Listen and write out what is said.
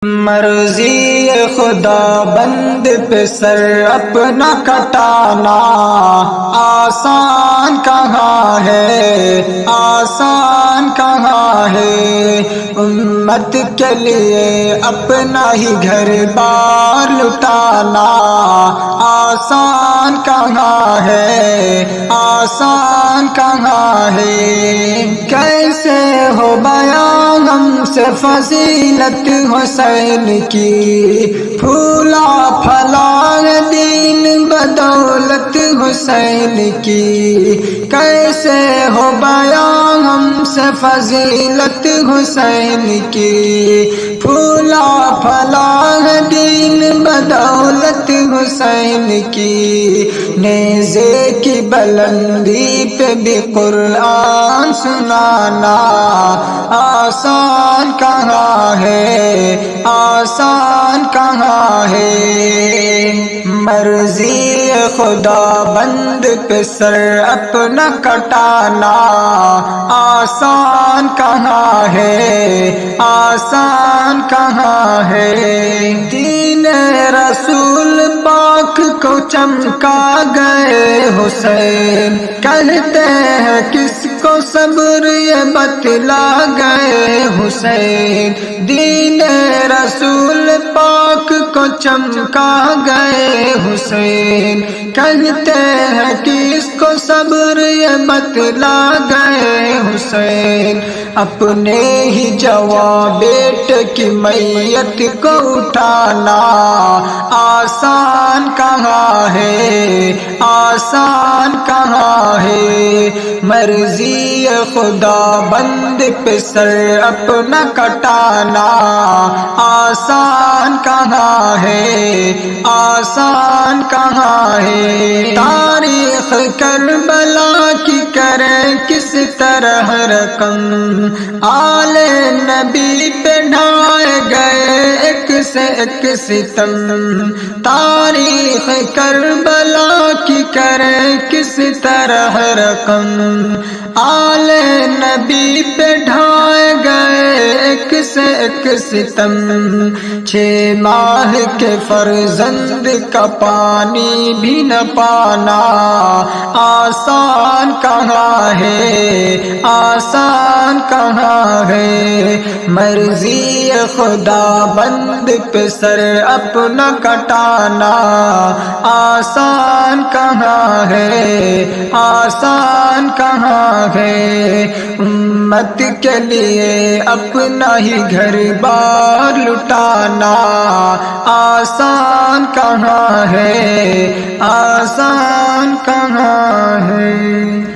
مرضی خدا بند پہ سر اپنا کٹانا آسان کہاں ہے، آسان کہاں ہے۔ امت کے لیے اپنا ہی گھر بار لٹانا آسان کہاں ہے، آسان کہاں ہے۔ کیسے ہو بیان ہم سے فضیلت حسین کی، پھولا پھلا دین بدولت حسین کی۔ کیسے ہو بیان ہم سے فضیلت حسین کی، پھولا پھلا دین بدولت حسین کی۔ نیزے کی بلندی پہ بھی قرآن سنانا آسان کہاں ہے، آسان کہاں ہے۔ مرضی خدا بند پہ سر اپنا کٹانا آسان کہاں ہے، آسان کہاں ہے۔ دین رسول پاک کو چمکا گئے حسین، کہتے ہیں کس کو صبر یہ بتلا گئے حسین۔ دین رسول پاک کو چمکا گئے حسین، کہتے ہیں کس کو صبر یہ بتلا گئے حسین۔ اپنے ہی جواں بیٹے کی میت کو اٹھانا آسان کہاں ہے، آسان کہاں ہے۔ مرضی خدا بند پہ سر اپنا کٹانا آسان کہاں ہے، آسان کہاں ہے۔ تاریخ کربلا کی کریں کس طرح رقم، آل نبی پہ ڈھائے گئے ایک سے ایک ستم۔ تاریخ کربلا کی کریں کس طرح رقم، آل نبی پہ ڈھائے گئے ایک سے ایک ستم۔ 6 ماہ کے فرزند کا پانی بھی نہ پانا آسان کہاں ہے، آسان کہاں ہے۔ مرضی خدا بند پہ سر اپنا کٹانا آسان کہاں ہے، آسان کہاں ہے۔ امت کے لیے اپنا ہی گھر بار لٹانا آسان کہاں ہے، آسان کہاں ہے۔